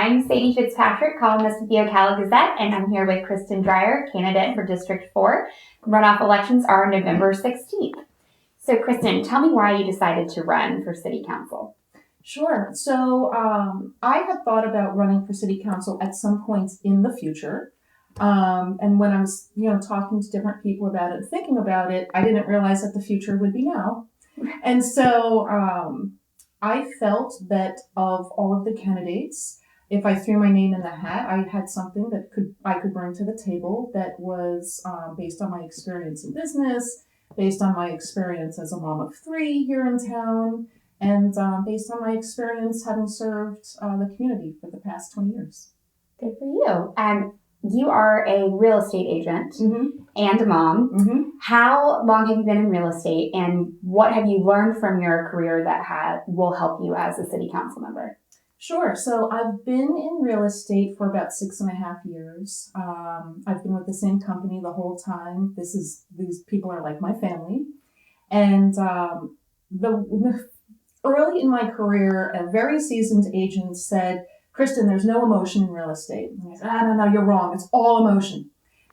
I'm Sadie Fitzpatrick, columnist with the Ocala Gazette, and I'm here with Kristen Dreyer, candidate for District 4. Runoff elections are November 16th. So, Kristen, tell me why you decided to run for City Council. Sure. So I had thought about running for City Council at some point in the future. And when I was, talking to different people about it, thinking about it, I didn't realize that the future would be now. And so I felt that of all of the candidates, if I threw my name in the hat, I had something that I could bring to the table that was based on my experience in business, based on my experience as a mom of 3 here in town, and based on my experience having served the community for the past 20 years. Good for you. You are a real estate agent and a mom. How long have you been in real estate, and what have you learned from your career that will help you as a city council member? Sure. So I've been in real estate for about 6.5 years. I've been with the same company the whole time. These people are like my family. And early in my career, a very seasoned agent said, "Kristen, there's no emotion in real estate." And I said, no, you're wrong. It's all emotion.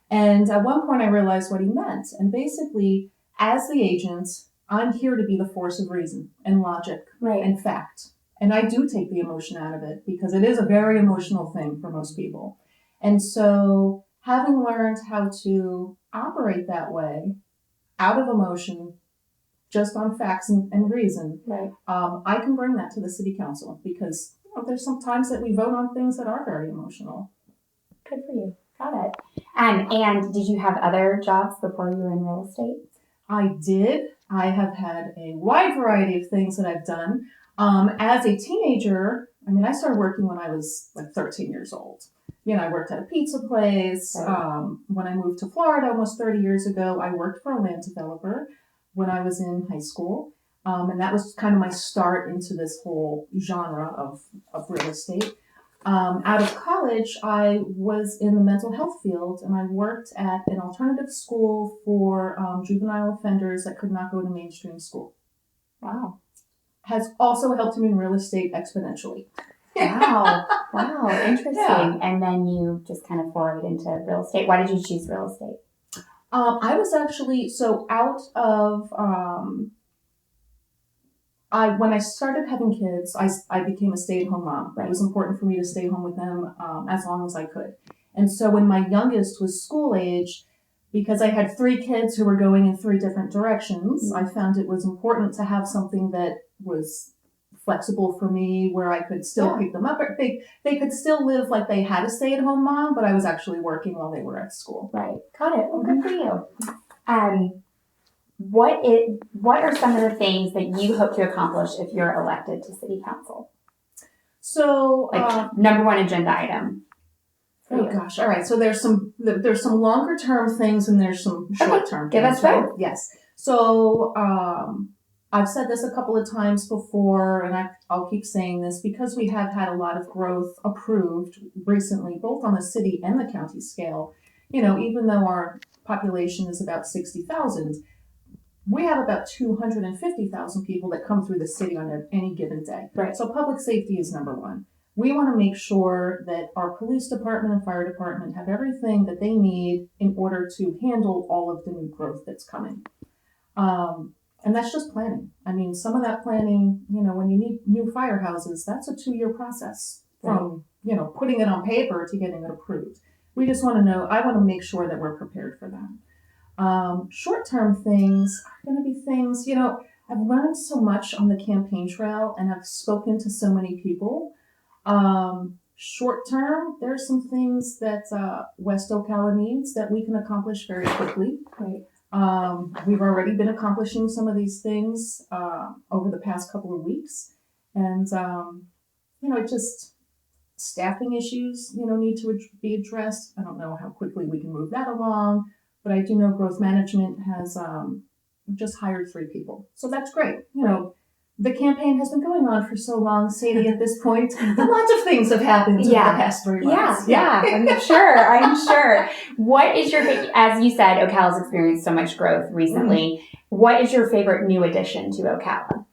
And at one point I realized what he meant. And basically, as the agent, I'm here to be the force of reason and logic and fact. And I do take the emotion out of it because it is a very emotional thing for most people. And so having learned how to operate that way, out of emotion, just on facts and reason, I can bring that to the city council because there's some times that we vote on things that are very emotional. Good for you. Got it. And did you have other jobs before you were in real estate? I did. I have had a wide variety of things that I've done. As a teenager, I started working when I was like 13 years old. I worked at a pizza place. When I moved to Florida almost 30 years ago, I worked for a land developer when I was in high school. And that was kind of my start into this whole genre of real estate. Out of college, I was in the mental health field, and I worked at an alternative school for juvenile offenders that could not go to mainstream school. Wow. Has also helped me in real estate exponentially. Wow, interesting. Yeah. And then you just kind of forayed into real estate. Why did you choose real estate? I was actually, when I started having kids, I became a stay-at-home mom. It was important for me to stay home with them as long as I could. And so when my youngest was school age, because I had 3 kids who were going in 3 different directions, I found it was important to have something that was flexible for me, where I could still pick them up. They could still live like they had a stay-at-home mom, but I was actually working while they were at school. Right. Got it. Well, good for you. What are some of the things that you hope to accomplish if you're elected to city council? So, number one agenda item. Oh gosh! All right. So there's some longer term things and there's some short term. Give us both. Yes. So I've said this a couple of times before, and I'll keep saying this because we have had a lot of growth approved recently, both on the city and the county scale. Even though our population is about 60,000, we have about 250,000 people that come through the city on any given day. Right. So public safety is number one. We want to make sure that our police department and fire department have everything that they need in order to handle all of the new growth that's coming. And that's just planning. Some of that planning, when you need new firehouses, that's a 2-year process from, putting it on paper to getting it approved. We just want to know, I want to make sure that we're prepared for that. Short-term things are going to be things, I've learned so much on the campaign trail and I've spoken to so many people. Short term, there's some things that West Ocala needs that we can accomplish very quickly. Right. We've already been accomplishing some of these things over the past couple of weeks. And, just staffing issues, need to be addressed. I don't know how quickly we can move that along, but I do know growth management has just hired 3 people. So that's great. The campaign has been going on for so long, Sadie, at this point. Lots of things have happened over the past 3 months. Yeah, I'm sure. What is as you said, Ocala's experienced so much growth recently. What is your favorite new addition to Ocala?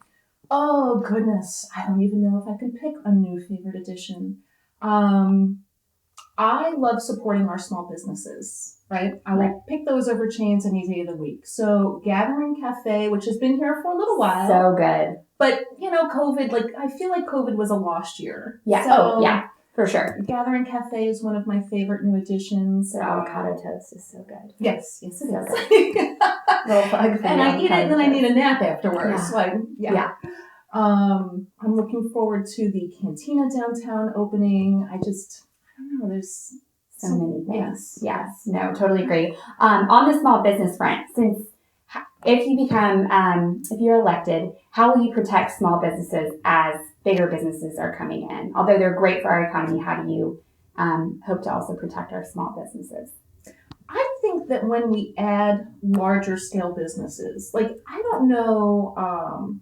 Oh, goodness. I don't even know if I can pick a new favorite addition. I love supporting our small businesses, right? I will pick those over chains any day of the week. So Gathering Cafe, which has been here for a little while. So good. But, COVID, I feel like COVID was a lost year. Yeah. So, yeah, for sure. Gathering Cafe is one of my favorite new additions. Their avocado toast is so good. Yes, it So is. good. Little plug for and I eat it and then I need a nap afterwards. Yeah. I'm looking forward to the Cantina downtown opening. I don't know, there's so many things. Yes. No, totally agree. On the small business front, since if you become, if you're elected, how will you protect small businesses as bigger businesses are coming in? Although they're great for our economy, how do you hope to also protect our small businesses? I think that when we add larger scale businesses, I don't know,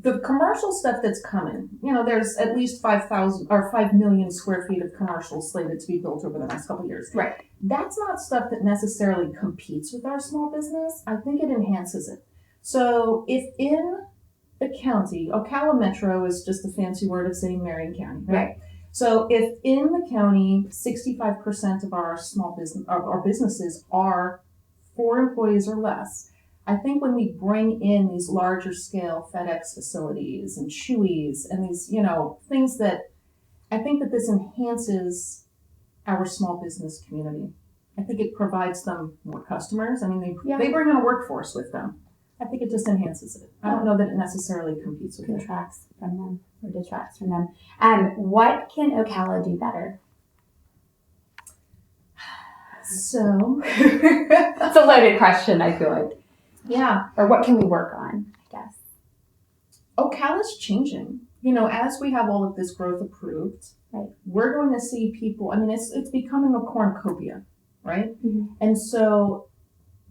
the commercial stuff that's coming, there's at least 5,000 or 5 million square feet of commercial slated to be built over the next couple of years. Right. That's not stuff that necessarily competes with our small business. I think it enhances it. So if in the county, Ocala Metro is just a fancy word of saying Marion County, right? So if in the county, 65% of our small business, our businesses are 4 employees or less, I think when we bring in these larger scale FedEx facilities and Chewy's and these, things that I think that this enhances our small business community. I think it provides them more customers. I mean, they bring in a workforce with them. I think it just enhances it. I don't know that it necessarily competes with it. Detracts from them. What can Ocala do better? So that's a loaded question, I feel like. Yeah. Or what can we work on, I guess? Ocala's changing. As we have all of this growth approved, we're going to see people, it's becoming a cornucopia, right? Mm-hmm. And so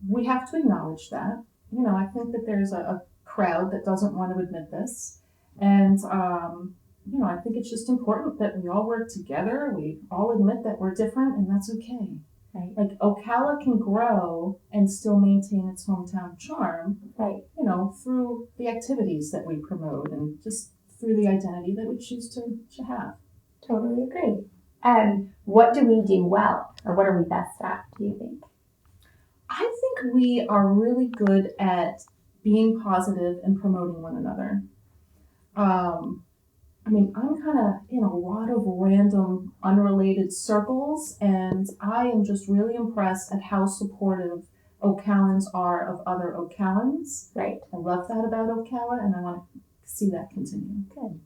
we have to acknowledge that. I think that there's a crowd that doesn't want to admit this. And, I think it's just important that we all work together. We all admit that we're different, and that's okay. Right. Ocala can grow and still maintain its hometown charm, right? Through the activities that we promote and just through the identity that we choose to have. Totally agree. What do we do well, or what are we best at, do you think? I think we are really good at being positive and promoting one another. I'm kind of in a lot of random, unrelated circles, and I am just really impressed at how supportive Ocalans are of other Ocalans. Right. I love that about Ocala, and I want to see that continue. Good.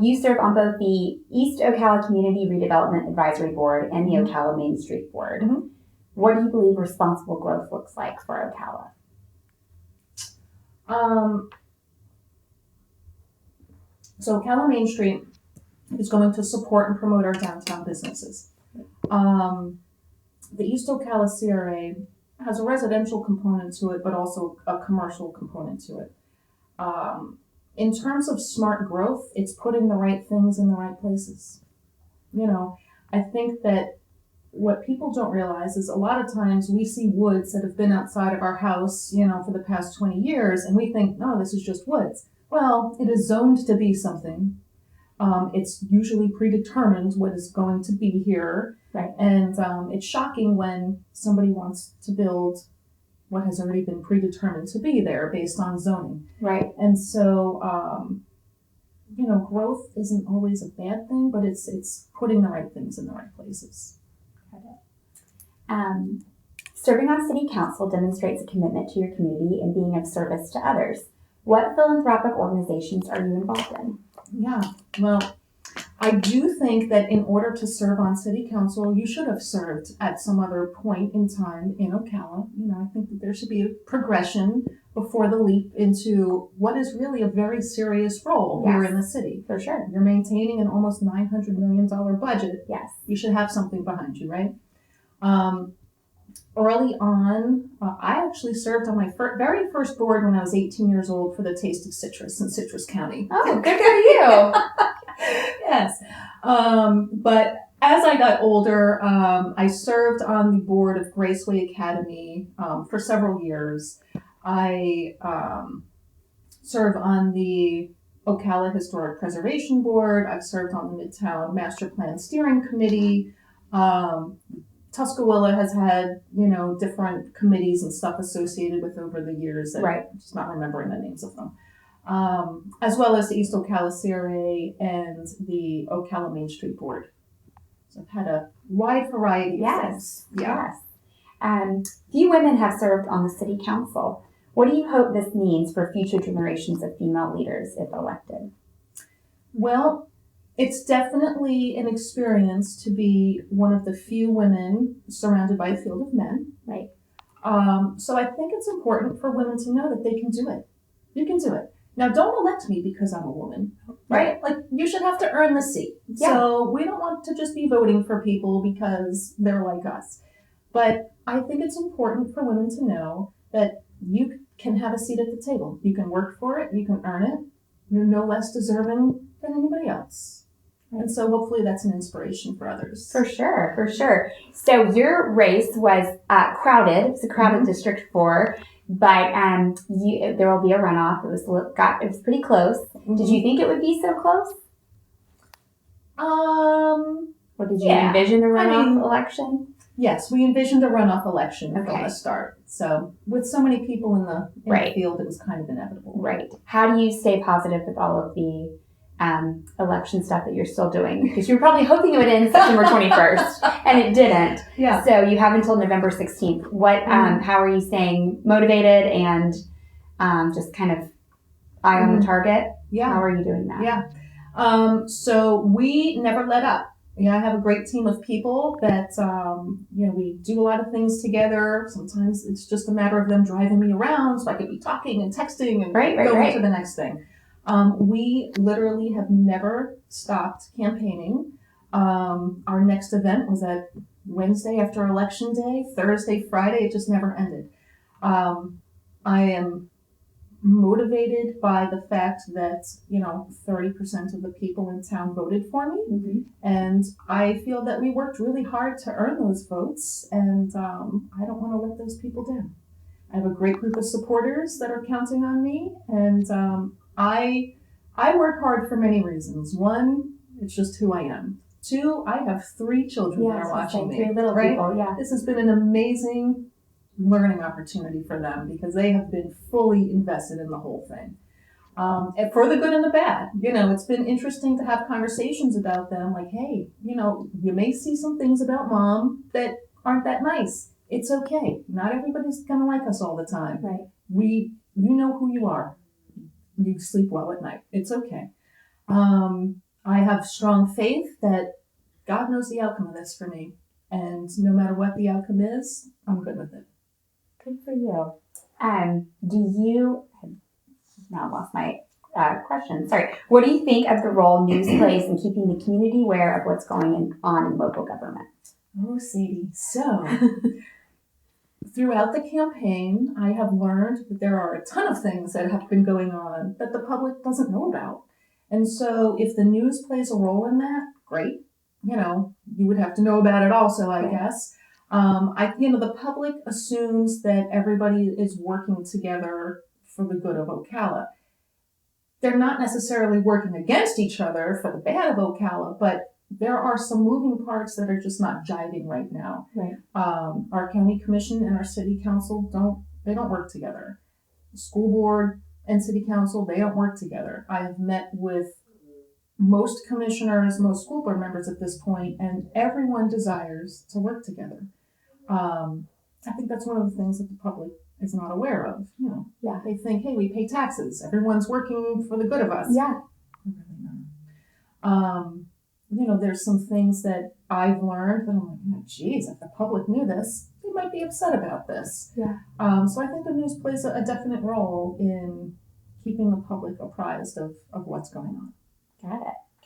You serve on both the East Ocala Community Redevelopment Advisory Board and the Ocala Main Street Board. Mm-hmm. What do you believe responsible growth looks like for Ocala? So Ocala Main Street is going to support and promote our downtown businesses. The East Ocala CRA has a residential component to it, but also a commercial component to it. In terms of smart growth, it's putting the right things in the right places. I think that what people don't realize is a lot of times we see woods that have been outside of our house, for the past 20 years, and we think, no, this is just woods. Well, it is zoned to be something. It's usually predetermined what is going to be here. Right. And it's shocking when somebody wants to build what has already been predetermined to be there based on zoning. Right. And so, growth isn't always a bad thing, but it's putting the right things in the right places. Serving on city council demonstrates a commitment to your community and being of service to others. What philanthropic organizations are you involved in? Yeah, well, I do think that in order to serve on city council, you should have served at some other point in time in Ocala. I think that there should be a progression before the leap into what is really a very serious role here in the city. For sure. You're maintaining an almost $900 million budget. Yes. You should have something behind you, right? Early on, I actually served on my very first board when I was 18 years old for the Taste of Citrus in Citrus County. Oh, good for you. Yes. But as I got older, I served on the board of Graceway Academy for several years. I serve on the Ocala Historic Preservation Board. I've served on the Midtown Master Plan Steering Committee. Tuscaloosa has had, different committees and stuff associated with over the years that Right. I'm just not remembering the names of them. As well as the East Ocala CRA and the Ocala Main Street Board. So I've had a wide variety of things. Yeah. Yes. Few women have served on the city council. What do you hope this means for future generations of female leaders if elected? Well, it's definitely an experience to be one of the few women surrounded by a field of men. Right. So I think it's important for women to know that they can do it. You can do it. Now, don't elect me because I'm a woman, right? Like, you should have to earn the seat. Yeah. So we don't want to just be voting for people because they're like us. But I think it's important for women to know that you can have a seat at the table. You can work for it. You can earn it. You're no less deserving than anybody else. And so hopefully that's an inspiration for others. For sure. So your race was crowded. It's a crowded District 4, but there will be a runoff. It was pretty close. Mm-hmm. Did you think it would be so close? Or did you envision a runoff election? Yes, we envisioned a runoff election from the start. So with so many people in the field, it was kind of inevitable. Right. How do you stay positive with all of the election stuff that you're still doing? Because you were probably hoping it would end September 21st, and it didn't. Yeah. So you have until November 16th. What? How are you staying motivated and just kind of eye on the target? Yeah. How are you doing that? Yeah. So we never let up. I have a great team of people that, we do a lot of things together. Sometimes it's just a matter of them driving me around so I could be talking and texting and going to the next thing. We literally have never stopped campaigning. Our next event was at Wednesday after Election Day, Thursday, Friday. It just never ended. I am motivated by the fact that 30% of the people in town voted for me, and I feel that we worked really hard to earn those votes, and I don't want to let those people down. I have a great group of supporters that are counting on me, and I work hard for many reasons. One, it's just who I am. Two, I have 3 children that are watching me. 3 little people, yeah. This has been an amazing learning opportunity for them because they have been fully invested in the whole thing. And for the good and the bad. It's been interesting to have conversations about them like, hey, you may see some things about mom that aren't that nice. It's okay. Not everybody's going to like us all the time. Right. You know who you are. You sleep well at night. It's okay. I have strong faith that God knows the outcome of this for me. And no matter what the outcome is, I'm good with it. Good for you. Now I lost my question. Sorry. What do you think of the role news plays in keeping the community aware of what's going on in local government? Oh, Sadie. So, throughout the campaign, I have learned that there are a ton of things that have been going on that the public doesn't know about. And so if the news plays a role in that, great. You would have to know about it also, I guess. The public assumes that everybody is working together for the good of Ocala. They're not necessarily working against each other for the bad of Ocala, but there are some moving parts that are just not jiving right now. Right. Our county commission and our city council don't work together. The school board and city council, they don't work together. I have met with most commissioners, most school board members at this point, and everyone desires to work together. I think that's one of the things that the public is not aware of. They think, hey, we pay taxes. Everyone's working for the good of us. Yeah. Really not. There's some things that I've learned that I'm like, geez, if the public knew this, they might be upset about this. Yeah. So I think the news plays a definite role in keeping the public apprised of what's going on.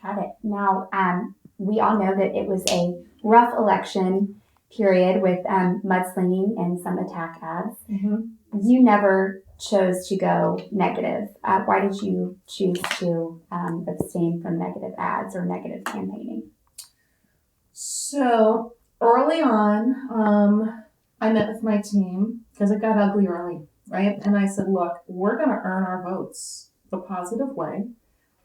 Got it. Now, we all know that it was a rough election period with mudslinging and some attack ads. Mm-hmm. You never chose to go negative. Why did you choose to abstain from negative ads or negative campaigning? So early on, I met with my team because it got ugly early, right? And I said, look, we're going to earn our votes the positive way.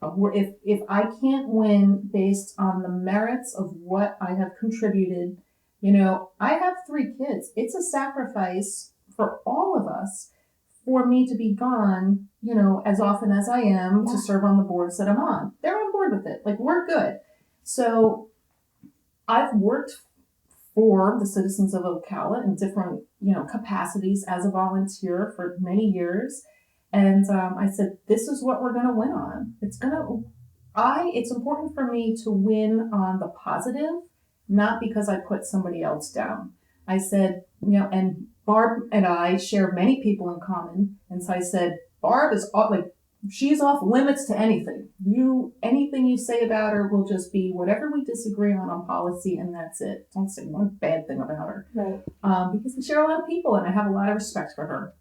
If I can't win based on the merits of what I have contributed, I have 3 kids. It's a sacrifice for all of us for me to be gone, as often as I am to serve on the boards that I'm on. They're on board with it. Like, we're good. So I've worked for the citizens of Ocala in different, capacities as a volunteer for many years. And I said, this is what we're going to win on. It's important for me to win on the positive, not because I put somebody else down. I said, and Barb and I share many people in common. And so I said, Barb is she's off limits to anything. Anything you say about her will just be whatever we disagree on policy, and that's it. Don't say one bad thing about her. Right. Because we share a lot of people, and I have a lot of respect for her.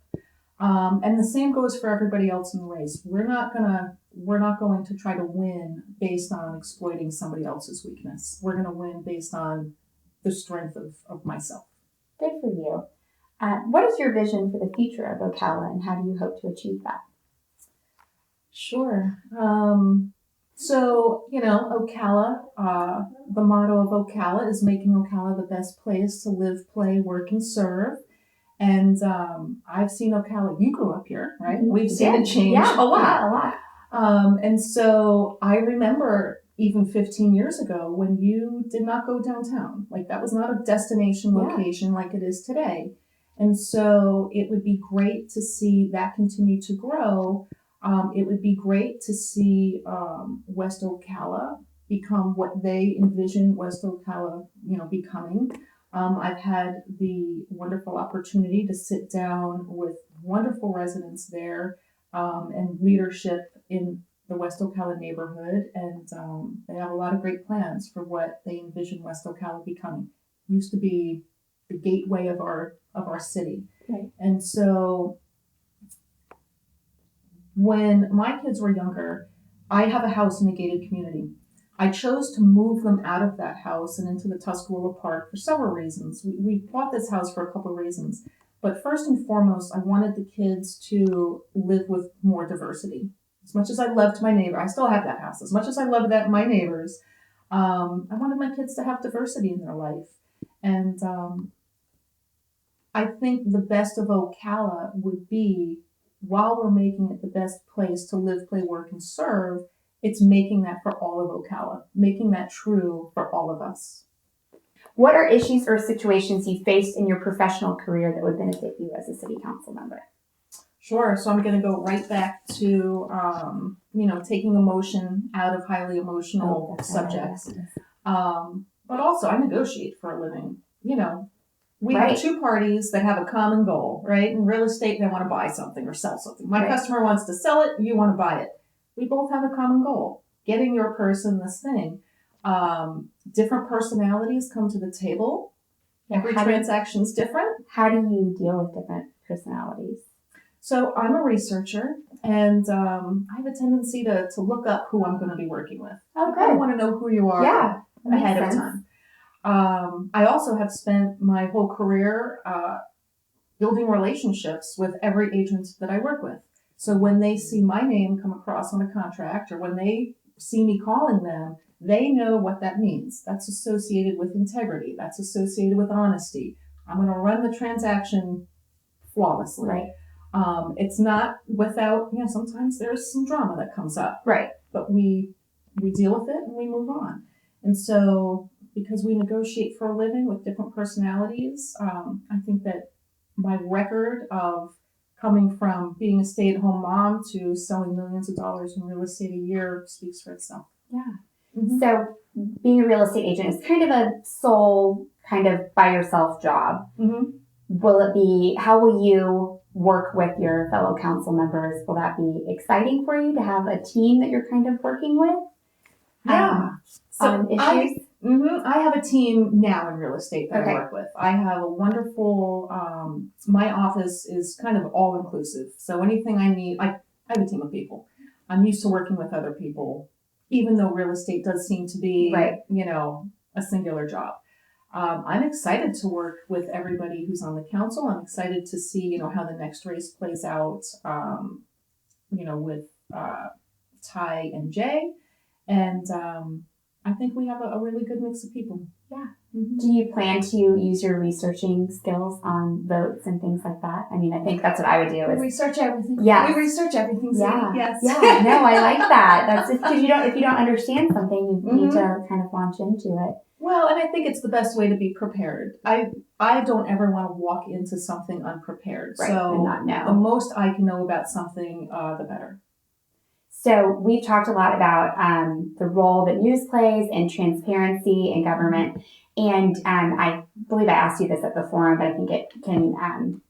And the same goes for everybody else in the race. We're not going to try to win based on exploiting somebody else's weakness. We're going to win based on the strength of myself. Good for you. What is your vision for the future of Ocala, and how do you hope to achieve that? Sure. So, Ocala, the motto of Ocala is making Ocala the best place to live, play, work, and serve. And I've seen Ocala. You grew up here, right? We've seen it change a lot. Yeah, a lot. And so I remember even 15 years ago when you did not go downtown. Like, that was not a destination location like it is today. And so it would be great to see that continue to grow. It would be great to see West Ocala become what they envision West Ocala, becoming. I've had the wonderful opportunity to sit down with wonderful residents there and leadership in the West Ocala neighborhood, and they have a lot of great plans for what they envision West Ocala becoming. It used to be the gateway of our city, right. And so when my kids were younger, I have a house in a gated community. I chose to move them out of that house and into the Tuscarora Park for several reasons. We bought this house for a couple of reasons. But first and foremost, I wanted the kids to live with more diversity. As much as I loved my neighbor, I still have that house. As much as I love my neighbors, I wanted my kids to have diversity in their life. And I think the best of Ocala would be, while we're making it the best place to live, play, work, and serve, it's making that for all of Ocala, making that true for all of us. What are issues or situations you faced in your professional career that would benefit you as a city council member? Sure. So I'm going to go right back to, taking emotion out of highly emotional subjects. But also, I negotiate for a living. We have 2 parties that have a common goal, right? In real estate, they want to buy something or sell something. My customer wants to sell it, you want to buy it. We both have a common goal, getting your person this thing. Different personalities come to the table. Every transaction's different. How do you deal with different personalities? So I'm a researcher, and I have a tendency to look up who I'm going to be working with. Okay. I want to know who you are ahead of time. I also have spent my whole career building relationships with every agent that I work with. So when they see my name come across on a contract, or when they see me calling them, they know what that means. That's associated with integrity. That's associated with honesty. I'm going to run the transaction flawlessly. Right. It's not without, sometimes there's some drama that comes up. Right. But we deal with it and we move on. And so, because we negotiate for a living with different personalities, I think that my record of coming from being a stay-at-home mom to selling millions of dollars in real estate a year speaks for itself. Yeah. Mm-hmm. So being a real estate agent is kind of a sole, kind of by yourself job. Mm-hmm. How will you work with your fellow council members? Will that be exciting for you to have a team that you're kind of working with? Yeah. On issues? I have a team now in real estate that I work with. I have a wonderful, my office is kind of all inclusive. So anything I need, I have a team of people. I'm used to working with other people, even though real estate does seem to be, a singular job. I'm excited to work with everybody who's on the council. I'm excited to see, how the next race plays out, with Ty, and Jay. And I think we have a really good mix of people. Yeah. Mm-hmm. Do you plan to use your researching skills on votes and things like that? I mean, I think that's what I would do. We research everything. Yeah. We research everything. Yeah. Yes. Yeah. No, I like that. That's because if you don't understand something, you need to kind of launch into it. Well, and I think it's the best way to be prepared. I don't ever want to walk into something unprepared. Right. So And not know. The most I can know about something, the better. So we've talked a lot about the role that news plays and transparency in government. And I believe I asked you this at the forum, but I think it can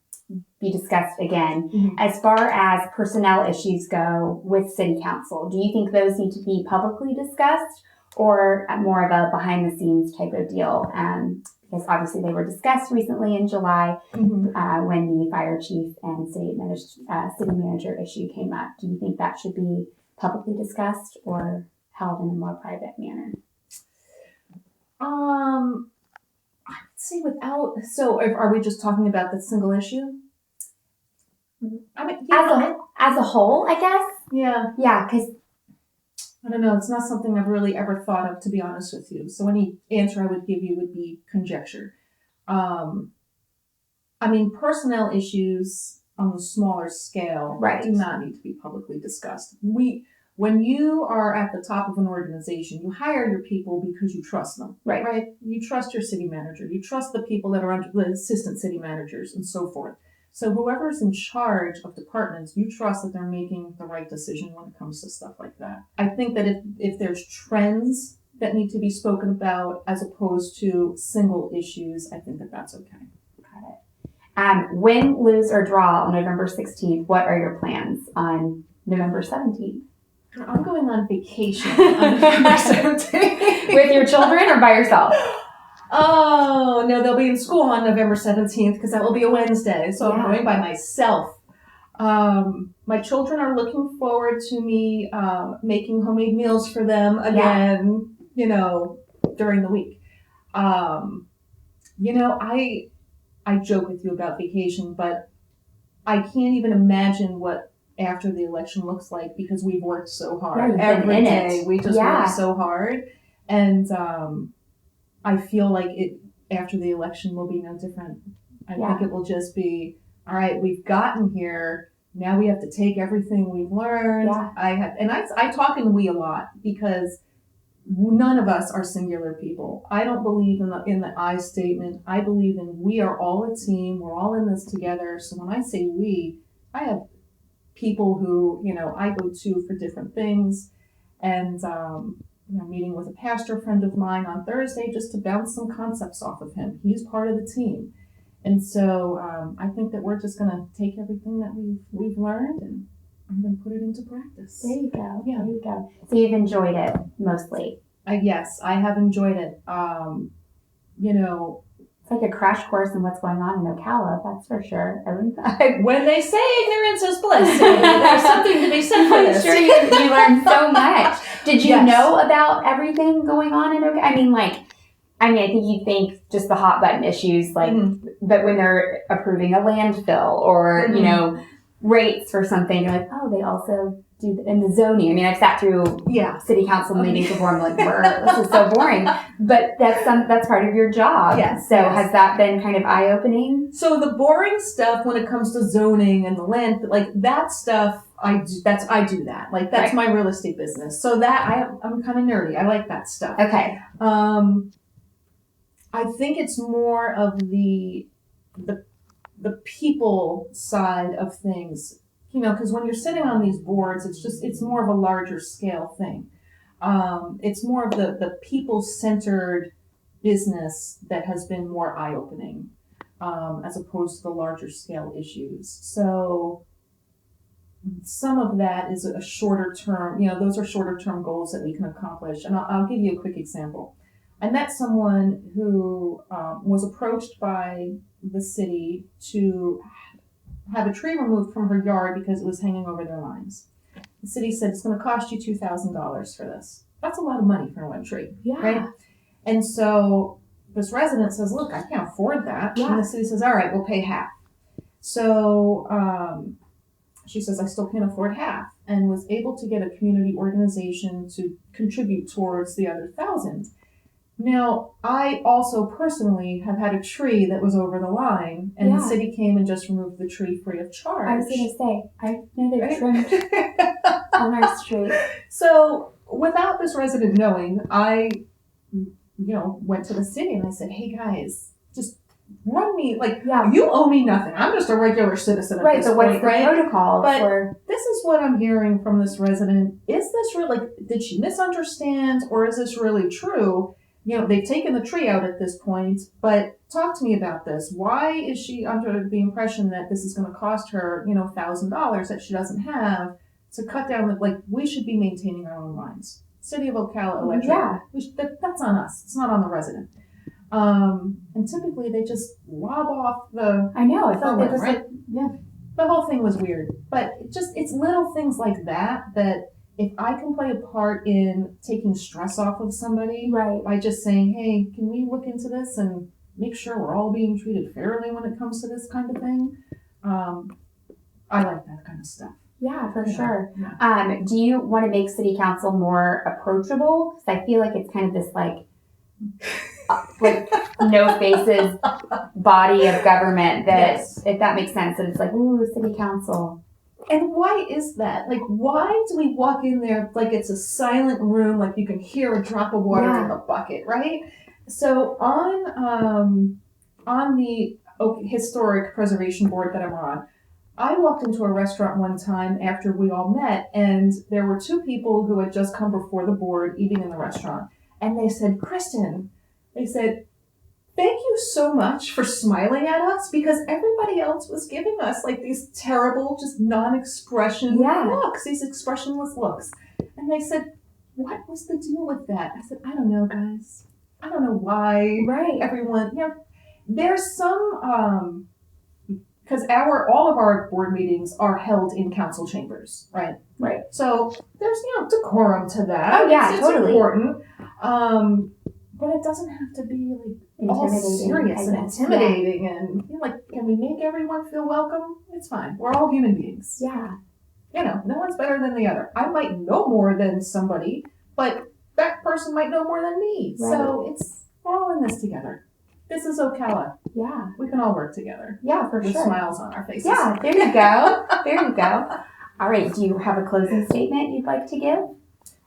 be discussed again. Mm-hmm. As far as personnel issues go with city council, do you think those need to be publicly discussed or more of a behind the scenes type of deal? Because obviously they were discussed recently in July when the fire chief and city manager issue came up. Do you think that should be publicly discussed or held in a more private manner? I would say without. So, are we just talking about the single issue? I mean, as a whole, I guess. Yeah. Yeah, because I don't know. It's not something I've really ever thought of, to be honest with you. So any answer I would give you would be conjecture. I mean, personnel issues on the smaller scale do not need to be publicly discussed. When you are at the top of an organization, you hire your people because you trust them, right? You trust your city manager. You trust the people that are under the assistant city managers and so forth. So whoever's in charge of departments, you trust that they're making the right decision when it comes to stuff like that. I think that if there's trends that need to be spoken about as opposed to single issues, I think that that's okay. Got it. Win, lose, or draw on November 16th, what are your plans on November 17th? I'm going on vacation on November 17th. With your children or by yourself? Oh, no, they'll be in school on November 17th because that will be a Wednesday. So I'm going by myself. My children are looking forward to me making homemade meals for them again, during the week. I joke with you about vacation, but I can't even imagine what after the election looks like because we've worked so hard. Every day we just work so hard. And I feel like after the election will be no different. I think it will just be, all right, we've gotten here. Now we have to take everything we've learned. Yeah. I talk in we a lot because none of us are singular people. I don't believe in the I statement. I believe in we are all a team. We're all in this together. So when I say we, I have people who, I go to for different things. And, meeting with a pastor friend of mine on Thursday just to bounce some concepts off of him. He's part of the team. And so I think that we're just going to take everything that we've learned and I'm going to put it into practice. There you go. Yeah. There you go. So you've enjoyed it mostly. Yes, I have enjoyed it. It's like a crash course in what's going on in Ocala, that's for sure. When they say ignorance is bliss, there's something to be said for this. I'm sure you learned so much. Did you know about everything going on in Ocala? I think you think just the hot button issues, but when they're approving a landfill or, rates for something, you're like, oh, they also do in the zoning. I've sat through city council meetings before. I'm like, this is so boring. But that's part of your job. Yes. So has that been kind of eye-opening? So the boring stuff when it comes to zoning and the land, like that stuff, I do that. Like that's my real estate business. So that I'm kind of nerdy. I like that stuff. Okay. I think it's more of the people side of things, because when you're sitting on these boards, it's more of a larger scale thing. It's more of the people-centered business that has been more eye-opening, as opposed to the larger scale issues. So some of that is a shorter term, those are shorter term goals that we can accomplish. And I'll give you a quick example. I met someone who was approached by the city to have a tree removed from her yard because it was hanging over their lines. The city said it's going to cost you $2,000 for this. That's a lot of money for one tree, right? And so this resident says, look, I can't afford that. Yeah. And the city says, all right, we'll pay half. So she says, I still can't afford half. and was able to get a community organization to contribute towards the other 1,000. Now, I also personally have had a tree that was over the line, and the city came and just removed the tree free of charge. I was going to say, I know they trimmed on our street. So, without this resident knowing, I, went to the city and I said, hey guys, just run me, you owe me nothing. I'm just a regular citizen at this point, what's the protocol? But this is what I'm hearing from this resident. Is this really, did she misunderstand, or is this really true? They've taken the tree out at this point, but talk to me about this. Why is she under the impression that this is going to cost her, $1,000 that she doesn't have to cut down we should be maintaining our own lines. City of Ocala Electric. Yeah. That's on us. It's not on the resident. And typically they just lob off the... I know. I thought they just the whole thing was weird. But it's little things like that if I can play a part in taking stress off of somebody by just saying, hey, can we look into this and make sure we're all being treated fairly when it comes to this kind of thing? I like that kind of stuff. Yeah, for sure. Yeah. Do you want to make city council more approachable? Because I feel like it's kind of this no faces body of government that, if that makes sense, that it's ooh, city council. And why is that? Why do we walk in there like it's a silent room, like you can hear a drop of water in the bucket, right? So on the Historic Preservation Board that I'm on, I walked into a restaurant one time after we all met, and there were two people who had just come before the board eating in the restaurant. And they said, Kristen, thank you so much for smiling at us, because everybody else was giving us these terrible, just non-expression looks, these expressionless looks. And they said, what was the deal with that? I said, I don't know, guys. I don't know why everyone, there's some, because all of our board meetings are held in council chambers, right? Right. So there's, decorum to that. Oh, yeah, it's totally. Important. But it doesn't have to be all serious and intimidating and can we make everyone feel welcome? It's fine. We're all human beings. Yeah. No one's better than the other. I might know more than somebody, but that person might know more than me. Right. So we're all in this together. This is Ocala. Yeah. We can all work together. Yeah, for with sure. Smiles on our faces. Yeah, there you go. There you go. All right. Do you have a closing statement you'd like to give?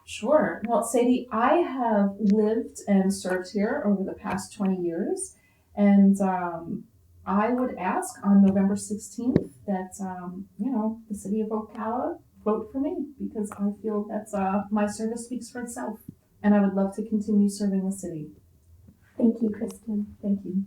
Sure. Well, Sadie, I have lived and served here over the past 20 years. And I would ask on November 16th that, the city of Ocala vote for me, because I feel that's my service speaks for itself. And I would love to continue serving the city. Thank you, Kristen. Thank you.